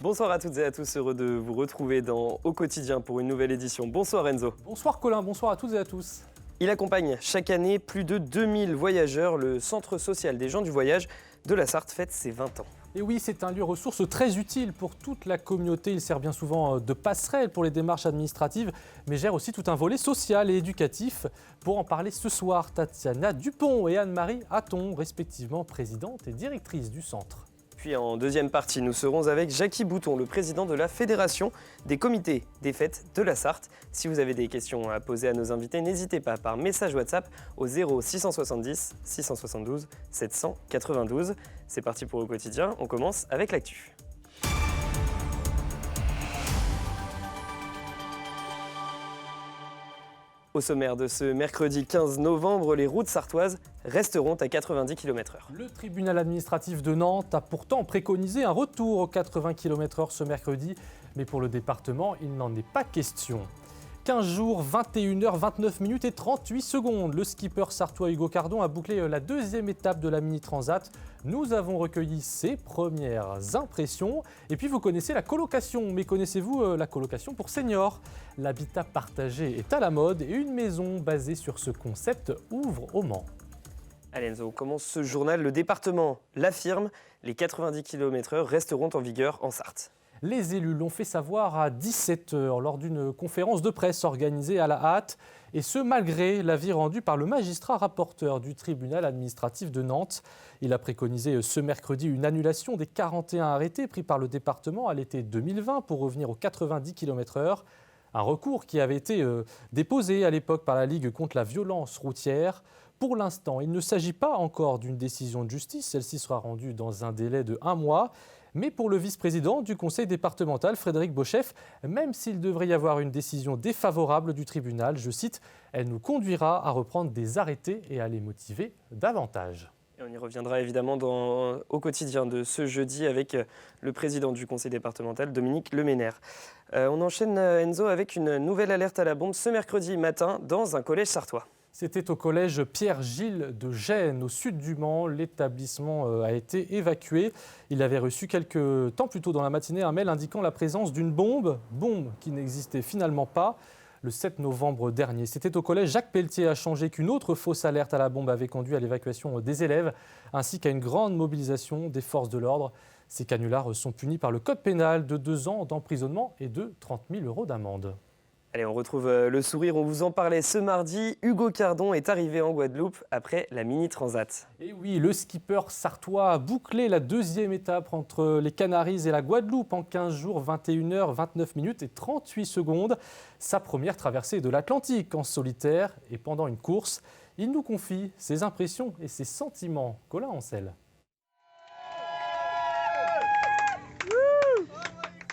Bonsoir à toutes et à tous, heureux de vous retrouver Au Quotidien pour une nouvelle édition. Bonsoir Enzo. Bonsoir Colin, bonsoir à toutes et à tous. Il accompagne chaque année plus de 2000 voyageurs. Le centre social des gens du voyage de la Sarthe fête ses 20 ans. Et oui, c'est un lieu ressource très utile pour toute la communauté. Il sert bien souvent de passerelle pour les démarches administratives, mais gère aussi tout un volet social et éducatif. Pour en parler ce soir, Tatiana Dupont et Anne-Marie Hatton, respectivement présidente et directrice du centre. Puis en deuxième partie, nous serons avec Jackie Bouton, le président de la Fédération des comités des fêtes de la Sarthe. Si vous avez des questions à poser à nos invités, n'hésitez pas par message WhatsApp au 0670 672 792. C'est parti pour Au Quotidien, on commence avec l'actu. Au sommaire de ce mercredi 15 novembre, les routes sartoises resteront à 90 km/h. Le tribunal administratif de Nantes a pourtant préconisé un retour aux 80 km/h ce mercredi, mais pour le département, il n'en est pas question. 15 jours, 21h29 et 38 secondes. Le skipper sartois Hugo Cardon a bouclé la deuxième étape de la Mini Transat. Nous avons recueilli ses premières impressions. Et puis vous connaissez la colocation, mais connaissez-vous la colocation pour seniors? L'habitat partagé est à la mode et une maison basée sur ce concept ouvre au Mans. Allez Enzo, on commence ce journal. Le département l'affirme, les 90 km/h resteront en vigueur en Sarthe. Les élus l'ont fait savoir à 17h lors d'une conférence de presse organisée à la hâte, et ce malgré l'avis rendu par le magistrat rapporteur du tribunal administratif de Nantes. Il a préconisé ce mercredi une annulation des 41 arrêtés pris par le département à l'été 2020 pour revenir aux 90 km/h. Un recours qui avait été déposé à l'époque par la Ligue contre la violence routière. Pour l'instant, il ne s'agit pas encore d'une décision de justice, celle-ci sera rendue dans un délai de 1 mois. Mais pour le vice-président du conseil départemental, Frédéric Beauchef, même s'il devrait y avoir une décision défavorable du tribunal, je cite, « elle nous conduira à reprendre des arrêtés et à les motiver davantage ». Et on y reviendra évidemment Au Quotidien de ce jeudi avec le président du conseil départemental, Dominique Leménaire. On enchaîne Enzo avec une nouvelle alerte à la bombe ce mercredi matin dans un collège sartois. C'était au collège Pierre-Gilles de Gênes, au sud du Mans. L'établissement a été évacué. Il avait reçu quelques temps plus tôt dans la matinée un mail indiquant la présence d'une bombe qui n'existait finalement pas. Le 7 novembre dernier, c'était au collège Jacques Pelletier à Changé qu'une autre fausse alerte à la bombe avait conduit à l'évacuation des élèves, ainsi qu'à une grande mobilisation des forces de l'ordre. Ces canulars sont punis par le code pénal de 2 ans d'emprisonnement et de 30 000 € d'amende. Allez, on retrouve le sourire, on vous en parlait ce mardi. Hugo Cardon est arrivé en Guadeloupe après la Mini Transat. Et oui, le skipper sartois a bouclé la deuxième étape entre les Canaries et la Guadeloupe en 15 jours, 21h29 et 38 secondes. Sa première traversée de l'Atlantique en solitaire et pendant une course. Il nous confie ses impressions et ses sentiments. Colin Ancel.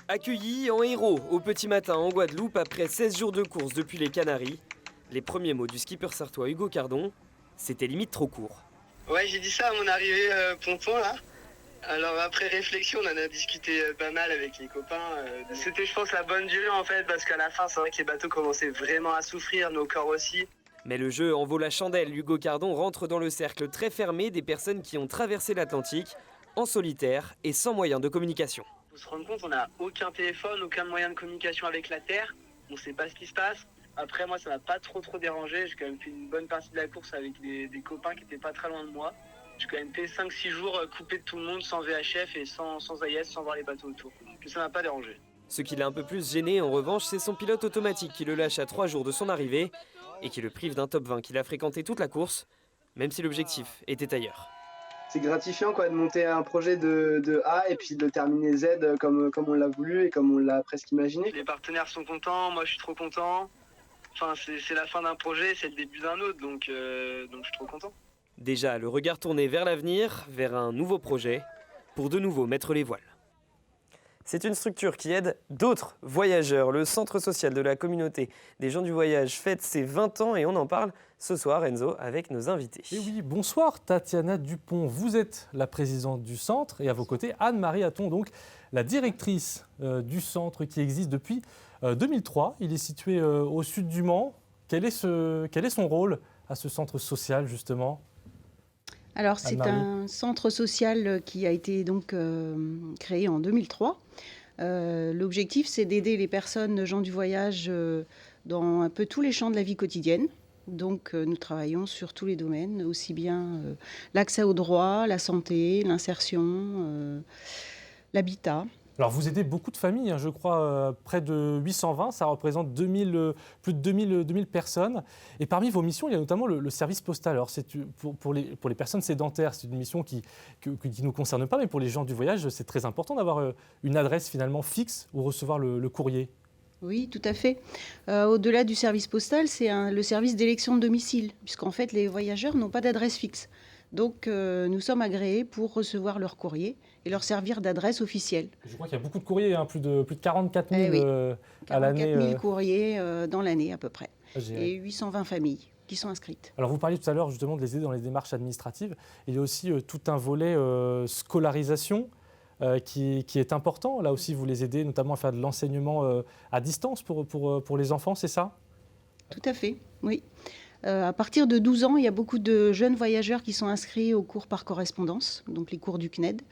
Accueilli en héros au petit matin en Guadeloupe après 16 jours de course depuis les Canaries, les premiers mots du skipper sartois Hugo Cardon, c'était limite trop court. Ouais, j'ai dit ça à mon arrivée ponton là. Alors après réflexion, on en a discuté pas mal avec les copains. C'était je pense la bonne durée en fait parce qu'à la fin c'est vrai que les bateaux commençaient vraiment à souffrir, nos corps aussi. Mais le jeu en vaut la chandelle. Hugo Cardon rentre dans le cercle très fermé des personnes qui ont traversé l'Atlantique en solitaire et sans moyen de communication. Faut se rendre compte, on n'a aucun téléphone, aucun moyen de communication avec la Terre. On ne sait pas ce qui se passe. Après, moi, ça m'a pas trop dérangé. J'ai quand même fait une bonne partie de la course avec des copains qui étaient pas très loin de moi. J'ai quand même fait 5-6 jours coupé de tout le monde, sans VHF et sans AIS, sans voir les bateaux autour. Donc ça m'a pas dérangé. Ce qui l'a un peu plus gêné, en revanche, c'est son pilote automatique qui le lâche à 3 jours de son arrivée et qui le prive d'un top 20 qu'il a fréquenté toute la course, même si l'objectif était ailleurs. C'est gratifiant quoi, de monter un projet de A et puis de le terminer Z comme on l'a voulu et comme on l'a presque imaginé. Les partenaires sont contents, moi je suis trop content. Enfin, c'est la fin d'un projet, c'est le début d'un autre, donc je suis trop content. Déjà, le regard tourné vers l'avenir, vers un nouveau projet, pour de nouveau mettre les voiles. C'est une structure qui aide d'autres voyageurs. Le centre social de la communauté des gens du voyage fête ses 20 ans et on en parle ce soir, Enzo, avec nos invités. Et oui, bonsoir Tatiana Dupont. Vous êtes la présidente du centre et à vos côtés Anne-Marie Hatton, donc la directrice du centre qui existe depuis 2003. Il est situé au sud du Mans. Quel est son rôle à ce centre social justement ? Alors, c'est un centre social qui a été donc créé en 2003 L'objectif, c'est d'aider les personnes gens du voyage dans un peu tous les champs de la vie quotidienne. Donc, nous travaillons sur tous les domaines, aussi bien l'accès aux droits, la santé, l'insertion, l'habitat. Alors vous aidez beaucoup de familles, je crois près de 820, ça représente plus de 2000 personnes. Et parmi vos missions, il y a notamment le service postal. Alors c'est pour les personnes sédentaires, c'est une mission qui ne nous concerne pas, mais pour les gens du voyage, c'est très important d'avoir une adresse finalement fixe où recevoir le courrier. Oui, tout à fait. Au-delà du service postal, c'est le service d'élection de domicile, puisqu'en fait, les voyageurs n'ont pas d'adresse fixe. Donc, nous sommes agréés pour recevoir leur courrier et leur servir d'adresse officielle. Je crois qu'il y a beaucoup de courriers, plus de 44 000 à l'année. 44 000 courriers dans l'année à peu près. Et 820 familles qui sont inscrites. Alors vous parliez tout à l'heure justement de les aider dans les démarches administratives. Il y a aussi tout un volet scolarisation qui est important. Là aussi, vous les aidez notamment à faire de l'enseignement à distance pour les enfants, c'est ça ? Tout à fait, oui. À partir de 12 ans, il y a beaucoup de jeunes voyageurs qui sont inscrits aux cours par correspondance, donc les cours du CNED.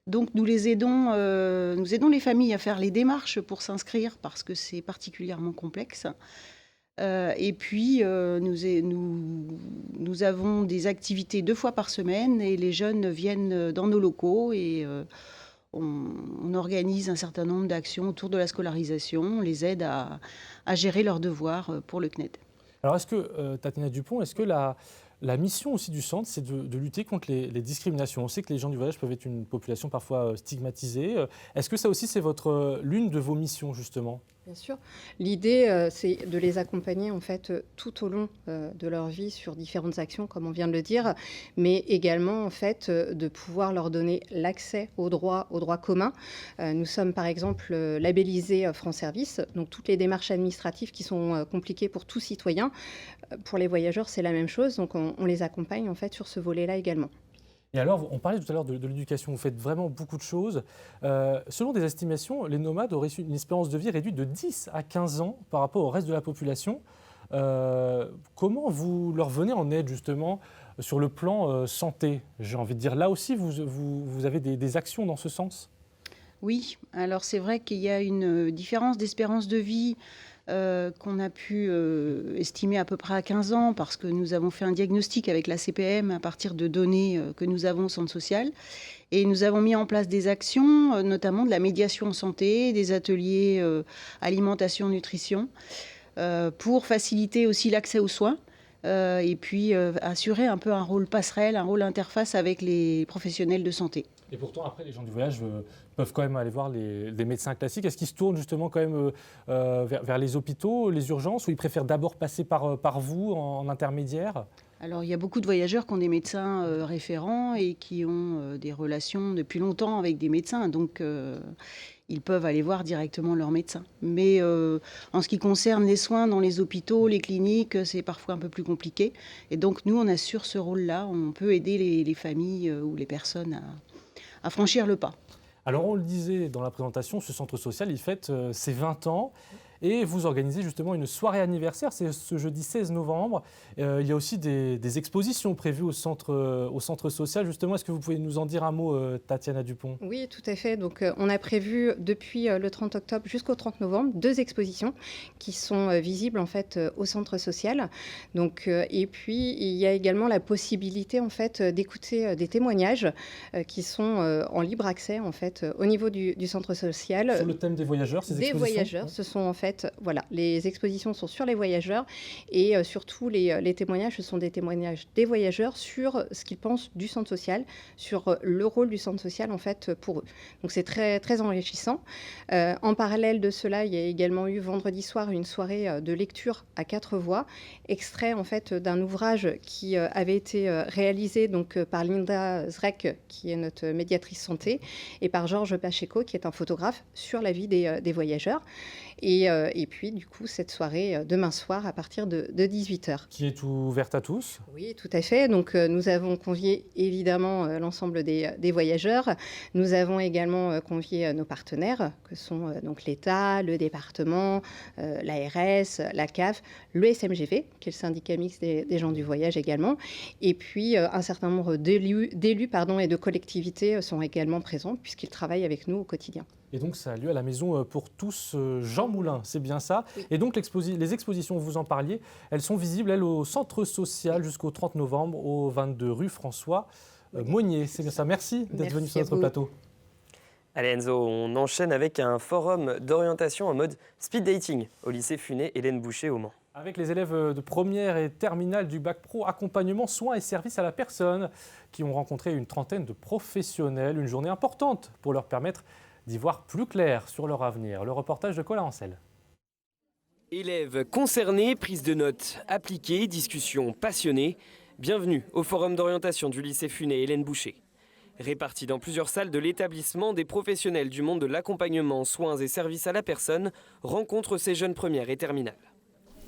Donc nous aidons les familles à faire les démarches pour s'inscrire parce que c'est particulièrement complexe. Et puis nous avons des activités 2 fois par semaine et les jeunes viennent dans nos locaux et on organise un certain nombre d'actions autour de la scolarisation. On les aide à gérer leurs devoirs pour le CNED. Alors, est-ce que, Tatiana Dupont, est-ce que la mission aussi du centre, c'est de lutter contre les discriminations ? On sait que les gens du voyage peuvent être une population parfois stigmatisée. Est-ce que ça aussi, c'est l'une de vos missions, justement ? Bien sûr. L'idée, c'est de les accompagner en fait tout au long de leur vie sur différentes actions, comme on vient de le dire, mais également en fait de pouvoir leur donner l'accès aux droits communs. Nous sommes par exemple labellisés France Service, donc toutes les démarches administratives qui sont compliquées pour tout citoyen. Pour les voyageurs, c'est la même chose, donc on les accompagne en fait sur ce volet-là également. Et alors, on parlait tout à l'heure de l'éducation, vous faites vraiment beaucoup de choses. Selon des estimations, les nomades auraient une espérance de vie réduite de 10 à 15 ans par rapport au reste de la population. Comment vous leur venez en aide justement sur le plan santé ? J'ai envie de dire, là aussi, vous avez des actions dans ce sens ? Oui, alors c'est vrai qu'il y a une différence d'espérance de vie qu'on a pu estimer à peu près à 15 ans parce que nous avons fait un diagnostic avec la CPM à partir de données que nous avons au centre social. Et nous avons mis en place des actions, notamment de la médiation en santé, des ateliers alimentation, nutrition, pour faciliter aussi l'accès aux soins. Et puis assurer un peu un rôle passerelle, un rôle interface avec les professionnels de santé. Et pourtant, après, les gens du voyage peuvent quand même aller voir des médecins classiques. Est-ce qu'ils se tournent justement quand même vers les hôpitaux, les urgences, ou ils préfèrent d'abord passer par vous en intermédiaire ? Alors, il y a beaucoup de voyageurs qui ont des médecins référents et qui ont des relations depuis longtemps avec des médecins. Donc, ils peuvent aller voir directement leur médecin. Mais en ce qui concerne les soins dans les hôpitaux, les cliniques, c'est parfois un peu plus compliqué. Et donc, nous, on assure ce rôle-là. On peut aider les familles ou les personnes à franchir le pas. Alors, on le disait dans la présentation, ce centre social, il fête ses 20 ans. Et vous organisez justement une soirée anniversaire, c'est ce jeudi 16 novembre. Il y a aussi des expositions prévues au centre social. Justement, est-ce que vous pouvez nous en dire un mot, Tatiana Dupont ? Oui, tout à fait. Donc, on a prévu depuis le 30 octobre jusqu'au 30 novembre 2 expositions qui sont visibles en fait au centre social. Donc, et puis, il y a également la possibilité en fait d'écouter des témoignages qui sont en libre accès en fait au niveau du centre social. Sur le thème des voyageurs, ces expositions ? Des voyageurs, ce sont en fait voilà, les expositions sont sur les voyageurs et surtout les témoignages, ce sont des témoignages des voyageurs sur ce qu'ils pensent du centre social, sur le rôle du centre social en fait pour eux. Donc c'est très, très enrichissant. En parallèle de cela, il y a également eu vendredi soir une soirée de lecture à 4 voix, extrait en fait d'un ouvrage qui avait été réalisé donc, par Linda Zrek, qui est notre médiatrice santé, et par Georges Pacheco, qui est un photographe sur la vie des voyageurs. Et puis, du coup, cette soirée demain soir à partir de 18h. Qui est ouverte à tous ? Oui, tout à fait. Donc, nous avons convié évidemment l'ensemble des voyageurs. Nous avons également convié nos partenaires, que sont donc l'État, le département, l'ARS, la CAF, le SMGV, qui est le syndicat mixte des gens du voyage également. Et puis, un certain nombre d'élus et de collectivités sont également présents, puisqu'ils travaillent avec nous au quotidien. Et donc ça a lieu à la Maison pour tous Jean Moulin, c'est bien ça. Oui. Et donc les expositions, vous en parliez, elles sont visibles, elles, au centre social jusqu'au 30 novembre, au 22 rue François Monnier. C'est bien ça. Merci d'être venu sur notre plateau. Allez Enzo, on enchaîne avec un forum d'orientation en mode speed dating au lycée Funet Hélène Boucher au Mans. Avec les élèves de première et terminale du bac pro accompagnement, soins et services à la personne qui ont rencontré une trentaine de professionnels. Une journée importante pour leur permettre d'y voir plus clair sur leur avenir. Le reportage de Colin Ancel. Élèves concernés, prise de notes appliquée, discussion passionnée. Bienvenue au forum d'orientation du lycée Funet Hélène Boucher. Répartis dans plusieurs salles de l'établissement, des professionnels du monde de l'accompagnement, soins et services à la personne rencontrent ces jeunes premières et terminales.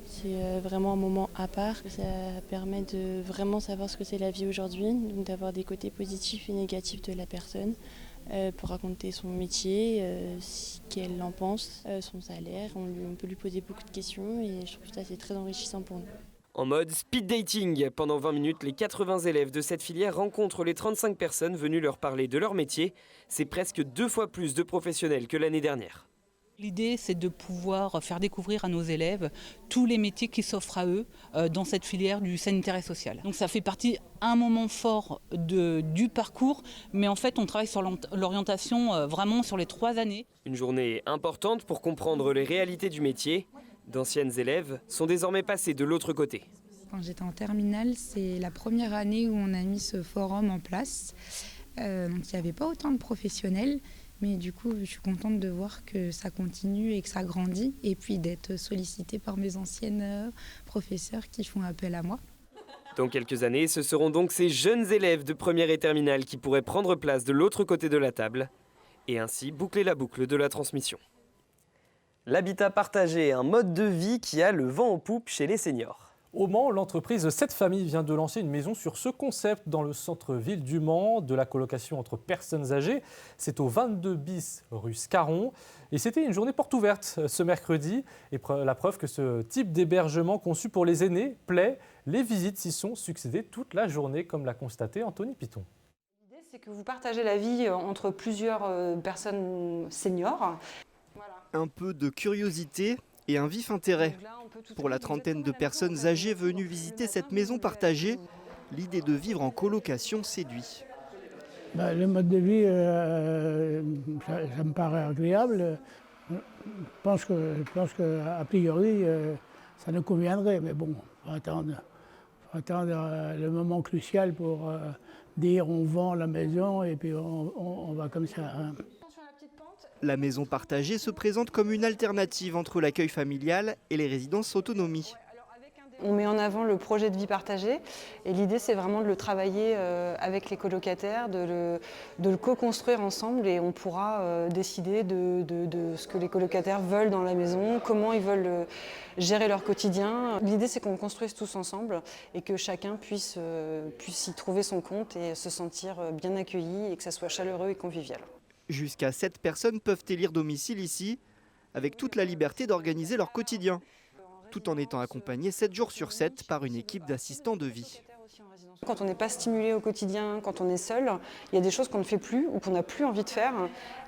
C'est vraiment un moment à part. Ça permet de vraiment savoir ce que c'est la vie aujourd'hui, donc d'avoir des côtés positifs et négatifs de la personne pour raconter son métier, ce qu'elle en pense, son salaire. On peut lui poser beaucoup de questions et je trouve ça c'est très enrichissant pour nous. En mode speed dating, pendant 20 minutes, les 80 élèves de cette filière rencontrent les 35 personnes venues leur parler de leur métier. C'est presque 2 fois plus de professionnels que l'année dernière. L'idée, c'est de pouvoir faire découvrir à nos élèves tous les métiers qui s'offrent à eux dans cette filière du sanitaire et social. Donc ça fait partie un moment fort du parcours, mais en fait on travaille sur l'orientation vraiment sur les 3 années. Une journée importante pour comprendre les réalités du métier. D'anciennes élèves sont désormais passées de l'autre côté. Quand j'étais en terminale, c'est la première année où on a mis ce forum en place. Donc il n'y avait pas autant de professionnels. Mais du coup, je suis contente de voir que ça continue et que ça grandit. Et puis d'être sollicitée par mes anciennes professeurs qui font appel à moi. Dans quelques années, ce seront donc ces jeunes élèves de première et terminale qui pourraient prendre place de l'autre côté de la table et ainsi boucler la boucle de la transmission. L'habitat partagé, un mode de vie qui a le vent en poupe chez les seniors. Au Mans, l'entreprise 7 familles vient de lancer une maison sur ce concept dans le centre-ville du Mans, de la colocation entre personnes âgées. C'est au 22 bis rue Scarron. Et c'était une journée porte ouverte ce mercredi. Et la preuve que ce type d'hébergement conçu pour les aînés plaît. Les visites s'y sont succédées toute la journée, comme l'a constaté Anthony Piton. L'idée, c'est que vous partagez la vie entre plusieurs personnes seniors. Voilà. Un peu de curiosité et un vif intérêt. Pour la trentaine de personnes âgées venues visiter cette maison partagée, l'idée de vivre en colocation séduit. Le mode de vie, ça me paraît agréable. Je pense qu'à priori, ça nous conviendrait. Mais bon, il faut attendre le moment crucial pour dire on vend la maison et puis on va comme ça. Hein. La maison partagée se présente comme une alternative entre l'accueil familial et les résidences autonomie. On met en avant le projet de vie partagé et l'idée c'est vraiment de le travailler avec les colocataires, de le co-construire ensemble et on pourra décider de ce que les colocataires veulent dans la maison, comment ils veulent gérer leur quotidien. L'idée c'est qu'on construise tous ensemble et que chacun puisse y trouver son compte et se sentir bien accueilli et que ça soit chaleureux et convivial. Jusqu'à 7 personnes peuvent élire domicile ici, avec toute la liberté d'organiser leur quotidien, tout en étant accompagnées 7 jours sur 7 par une équipe d'assistants de vie. Quand on n'est pas stimulé au quotidien, quand on est seul, il y a des choses qu'on ne fait plus ou qu'on n'a plus envie de faire.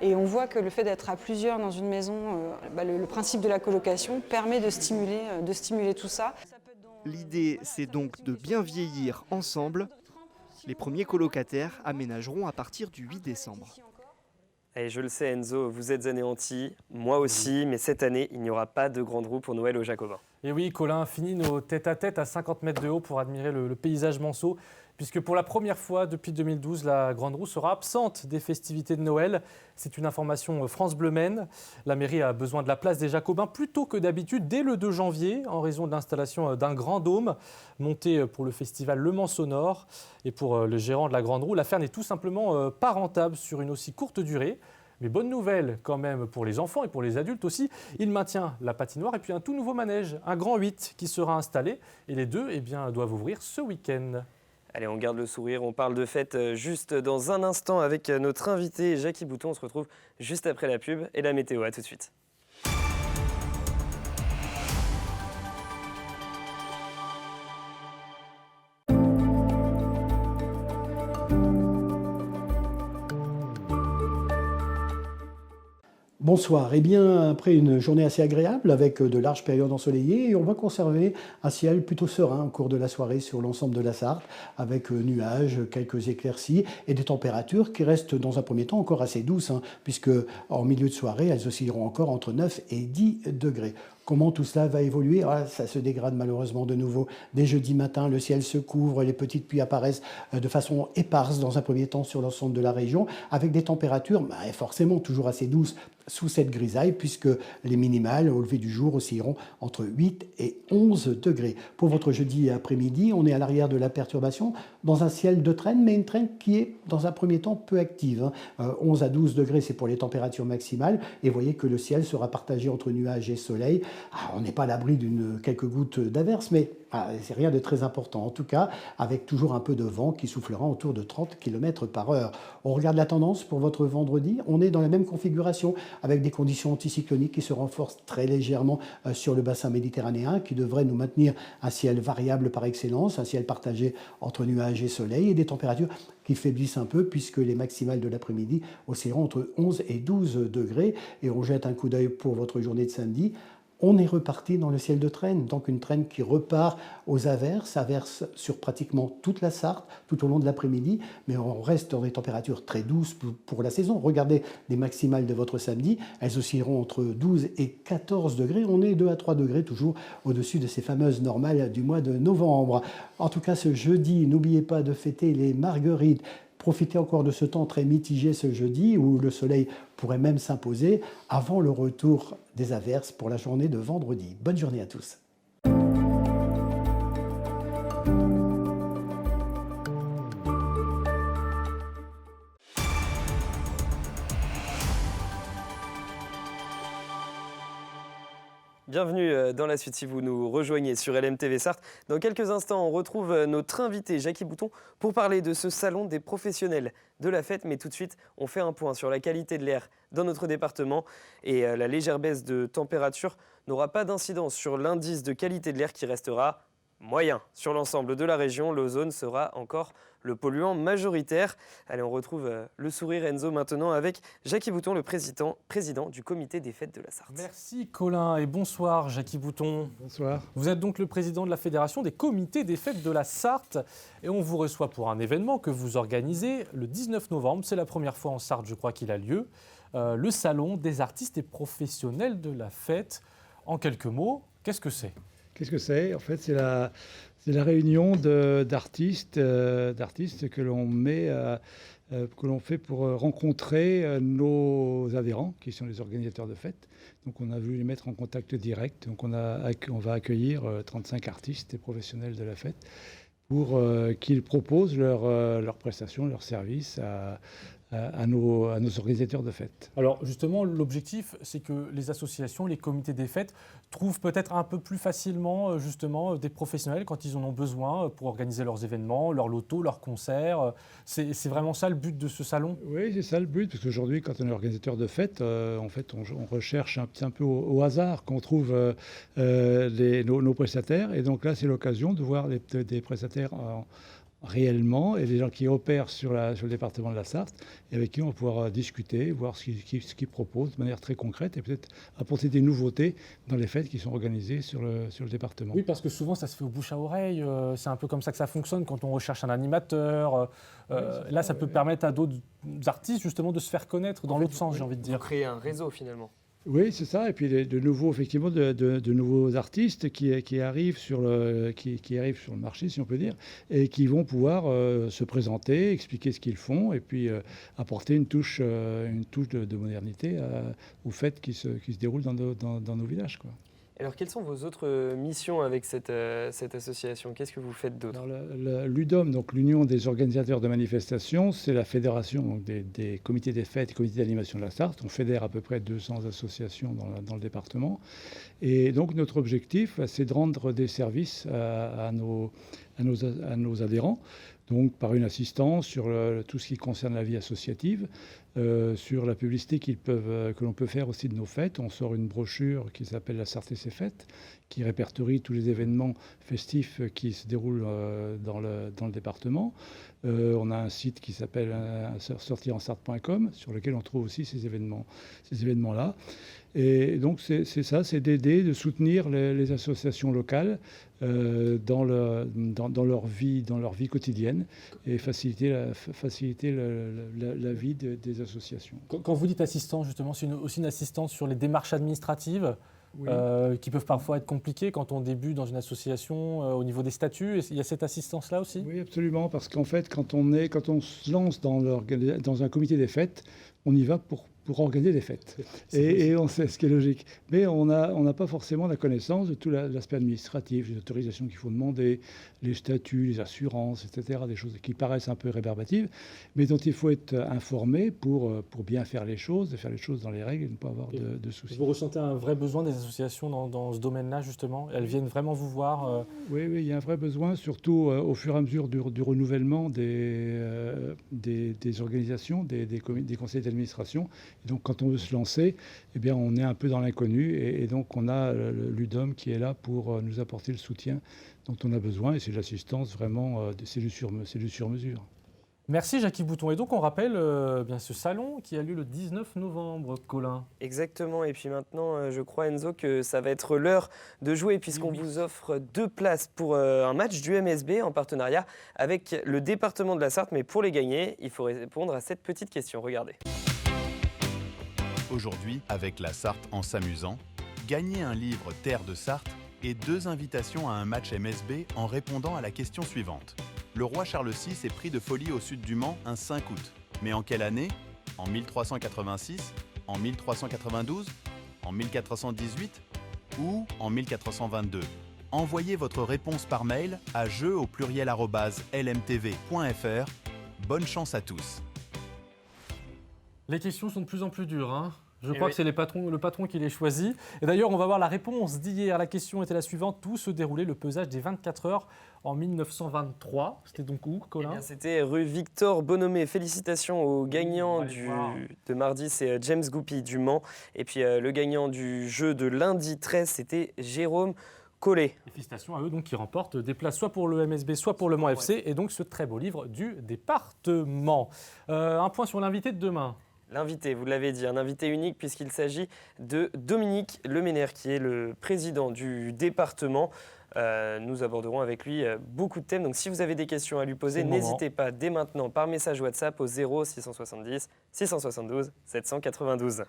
Et on voit que le fait d'être à plusieurs dans une maison, le principe de la colocation permet de stimuler tout ça. L'idée, c'est donc de bien vieillir ensemble. Les premiers colocataires aménageront à partir du 8 décembre. Et je le sais Enzo, vous êtes anéanti, moi aussi, mais cette année, il n'y aura pas de grande roue pour Noël aux Jacobins. Et oui, Colin, fini nos tête-à-tête à 50 mètres de haut pour admirer le paysage manceau, puisque pour la première fois depuis 2012, la grande roue sera absente des festivités de Noël. C'est une information France Bleu Maine. La mairie a besoin de la place des Jacobins plus tôt que d'habitude dès le 2 janvier, en raison de l'installation d'un grand dôme monté pour le festival Le Mans Sonore. Et pour le gérant de la grande roue, l'affaire n'est tout simplement pas rentable sur une aussi courte durée. Mais bonne nouvelle quand même pour les enfants et pour les adultes aussi. Il maintient la patinoire et puis un tout nouveau manège, un grand 8 qui sera installé. Et les deux doivent ouvrir ce week-end. Allez, on garde le sourire, on parle de fête juste dans un instant avec notre invité Jackie Bouton. On se retrouve juste après la pub et la météo. À tout de suite. Bonsoir. Eh bien, après une journée assez agréable avec de larges périodes ensoleillées, on va conserver un ciel plutôt serein au cours de la soirée sur l'ensemble de la Sarthe, avec nuages, quelques éclaircies et des températures qui restent dans un premier temps encore assez douces, puisque en milieu de soirée, elles oscilleront encore entre 9 et 10 degrés. Comment tout cela va évoluer? Ça se dégrade malheureusement de nouveau. Dès jeudi matin, le ciel se couvre, les petites pluies apparaissent de façon éparse dans un premier temps sur l'ensemble de la région, avec des températures forcément toujours assez douces sous cette grisaille, puisque les minimales au lever du jour oscilleront entre 8 et 11 degrés. Pour votre jeudi après-midi, on est à l'arrière de la perturbation, dans un ciel de traîne, mais une traîne qui est dans un premier temps peu active. 11 à 12 degrés, c'est pour les températures maximales, et voyez que le ciel sera partagé entre nuages et soleil. On n'est pas à l'abri d'une quelques gouttes d'averse, mais c'est rien de très important. En tout cas, avec toujours un peu de vent qui soufflera autour de 30 km par heure. On regarde la tendance pour votre vendredi. On est dans la même configuration, avec des conditions anticycloniques qui se renforcent très légèrement sur le bassin méditerranéen, qui devrait nous maintenir un ciel variable par excellence, un ciel partagé entre nuages et soleil, et des températures qui faiblissent un peu, puisque les maximales de l'après-midi oscilleront entre 11 et 12 degrés. Et on jette un coup d'œil pour votre journée de samedi. On est reparti dans le ciel de traîne, donc une traîne qui repart aux averses sur pratiquement toute la Sarthe tout au long de l'après-midi, mais on reste dans des températures très douces pour la saison. Regardez les maximales de votre samedi, elles oscilleront entre 12 et 14 degrés. On est 2 à 3 degrés toujours au-dessus de ces fameuses normales du mois de novembre. En tout cas, ce jeudi, n'oubliez pas de fêter les marguerites. Profitez encore de ce temps très mitigé ce jeudi où le soleil pourrait même s'imposer avant le retour des averses pour la journée de vendredi. Bonne journée à tous. Bienvenue dans la suite si vous nous rejoignez sur LMTV Sarthe. Dans quelques instants, on retrouve notre invité Jackie Bouton pour parler de ce salon des professionnels de la fête. Mais tout de suite, on fait un point sur la qualité de l'air dans notre département. Et la légère baisse de température n'aura pas d'incidence sur l'indice de qualité de l'air qui restera moyen. Sur l'ensemble de la région, l'ozone sera encore le polluant majoritaire. Allez, on retrouve le sourire Enzo maintenant avec Jackie Bouton, le président du comité des fêtes de la Sarthe. Merci Colin et bonsoir Jackie Bouton. Bonsoir. Vous êtes donc le président de la fédération des comités des fêtes de la Sarthe et on vous reçoit pour un événement que vous organisez le 19 novembre. C'est la première fois en Sarthe, je crois qu'il a lieu. Le salon des artistes et professionnels de la fête. En quelques mots, qu'est-ce que c'est ? Qu'est-ce que c'est ? En fait, c'est la réunion d'artistes que l'on fait pour rencontrer nos adhérents, qui sont les organisateurs de fêtes. Donc, on a voulu les mettre en contact direct. Donc, on va accueillir 35 artistes et professionnels de la fête pour qu'ils proposent leurs prestations, leurs services à nos organisateurs de fêtes. Alors justement, l'objectif, c'est que les associations, les comités des fêtes trouvent peut-être un peu plus facilement justement des professionnels quand ils en ont besoin pour organiser leurs événements, leurs lotos, leurs concerts. C'est vraiment ça le but de ce salon ? Oui, c'est ça le but, parce qu'aujourd'hui, quand on est organisateur de fêtes, en fait, on recherche un peu au hasard qu'on trouve nos prestataires. Et donc là, c'est l'occasion de voir des prestataires réellement, et des gens qui opèrent sur le département de la Sarthe, et avec qui on va pouvoir discuter, voir ce qu'ils proposent de manière très concrète, et peut-être apporter des nouveautés dans les fêtes qui sont organisées sur le département. Oui, parce que souvent ça se fait au bouche à oreille, c'est un peu comme ça que ça fonctionne quand on recherche un animateur. Là, ça peut permettre à d'autres artistes justement de se faire connaître dans l'autre sens, j'ai envie de dire. Créer un réseau finalement. Oui, c'est ça. Et puis de nouveaux artistes qui arrivent sur le marché, si on peut dire, et qui vont pouvoir se présenter, expliquer ce qu'ils font, et puis apporter une touche de modernité aux fêtes qui se déroulent dans nos villages, quoi. Alors, quelles sont vos autres missions avec cette association ? Qu'est-ce que vous faites d'autre ? L'UDOM, donc l'Union des organisateurs de manifestations, c'est la fédération donc, des comités des fêtes et comités d'animation de la Sarthe. On fédère à peu près 200 associations dans le département. Et donc, notre objectif, c'est de rendre des services à à nos adhérents, donc par une assistance sur tout ce qui concerne la vie associative, sur la publicité que l'on peut faire aussi de nos fêtes. On sort une brochure qui s'appelle La Sarthe et ses fêtes, qui répertorie tous les événements festifs qui se déroulent dans le département. On a un site qui s'appelle sortiransarthe.com sur lequel on trouve aussi ces événements-là. Et donc c'est ça, c'est d'aider, de soutenir les associations locales dans leur vie quotidienne et faciliter la vie des associations. Quand vous dites assistance, justement, c'est aussi une assistance sur les démarches administratives qui peuvent parfois être compliquées quand on débute dans une association au niveau des statuts. Il y a cette assistance-là aussi ? Oui, absolument, parce qu'en fait, quand on se lance dans un comité des fêtes, on y va pour organiser des fêtes. Et on sait ce qui est logique. Mais on n'a pas forcément la connaissance de tout l'aspect administratif, les autorisations qu'il faut demander, les statuts, les assurances, etc. Des choses qui paraissent un peu rébarbatives, mais dont il faut être informé pour bien faire les choses, de faire les choses dans les règles et ne pas avoir de soucis. Vous ressentez un vrai besoin des associations dans ce domaine-là, justement ? Elles viennent vraiment vous voir Oui, il y a un vrai besoin, surtout au fur et à mesure du renouvellement des organisations, des conseils d'administration. Et donc, quand on veut se lancer, eh bien, on est un peu dans l'inconnu et donc on a l'UDOM qui est là pour nous apporter le soutien dont on a besoin et c'est de l'assistance vraiment, c'est du sur-mesure. Merci Jackie Bouton. Et donc on rappelle bien ce salon qui a lieu le 19 novembre, Colin. Exactement, et puis maintenant je crois Enzo que ça va être l'heure de jouer puisqu'on vous offre 2 places pour un match du MSB en partenariat avec le département de la Sarthe, mais pour les gagner, il faut répondre à cette petite question, regardez. Aujourd'hui, avec la Sarthe en s'amusant, gagnez un livre Terre de Sarthe et 2 invitations à un match MSB en répondant à la question suivante. Le roi Charles VI est pris de folie au sud du Mans un 5 août. Mais en quelle année ? En 1386 ? En 1392 ? En 1418 ? Ou en 1422 ? Envoyez votre réponse par mail à jeu@lmtv.fr. Bonne chance à tous. Les questions sont de plus en plus dures, hein. Je crois que c'est le patron qui les choisit. Et d'ailleurs, on va voir la réponse d'hier. La question était la suivante. Où se déroulait le pesage des 24 heures en 1923 ? C'était donc où, Colin ? C'était rue Victor Bonhomé. Félicitations au gagnant de mardi, c'est James Goupy du Mans. Et puis le gagnant du jeu de lundi 13, c'était Jérôme Collet. Félicitations à eux donc, qui remportent des places soit pour le MSB, soit pour le Mans FC. Et donc ce très beau livre du département. Un point sur l'invité de demain. L'invité, vous l'avez dit, un invité unique puisqu'il s'agit de Dominique Leménaire qui est le président du département. Nous aborderons avec lui beaucoup de thèmes. Donc si vous avez des questions à lui poser, n'hésitez pas dès maintenant par message WhatsApp au 0670 672 792.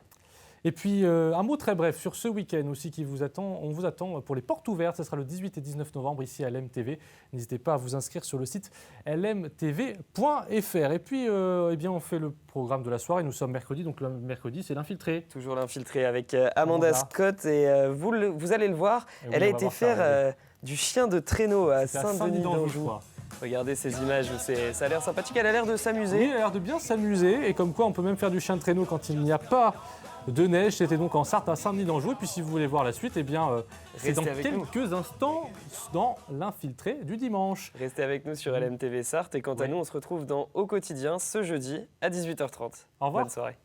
Et puis un mot très bref sur ce week-end aussi qui vous attend. On vous attend pour les portes ouvertes. Ce sera le 18 et 19 novembre ici à LMTV. N'hésitez pas à vous inscrire sur le site lmtv.fr. Et puis eh bien, on fait le programme de la soirée. Nous sommes mercredi, donc le mercredi c'est l'infiltré. Toujours l'infiltré avec Amanda Scott. Et vous allez le voir, elle a été faire du chien de traîneau à Saint-Denis-d'Anjou. Regardez ces images, ça a l'air sympathique. Elle a l'air de s'amuser. Oui, elle a l'air de bien s'amuser. Et comme quoi on peut même faire du chien de traîneau quand il n'y a pas de neige. C'était donc en Sarthe à Saint-Denis-d'Anjou. Et puis si vous voulez voir la suite, eh bien, c'est dans quelques instants dans l'infiltré du dimanche. Restez avec nous sur LMTV Sarthe. Et quant à nous, on se retrouve dans Au Quotidien ce jeudi à 18h30. Au revoir. Bonne soirée.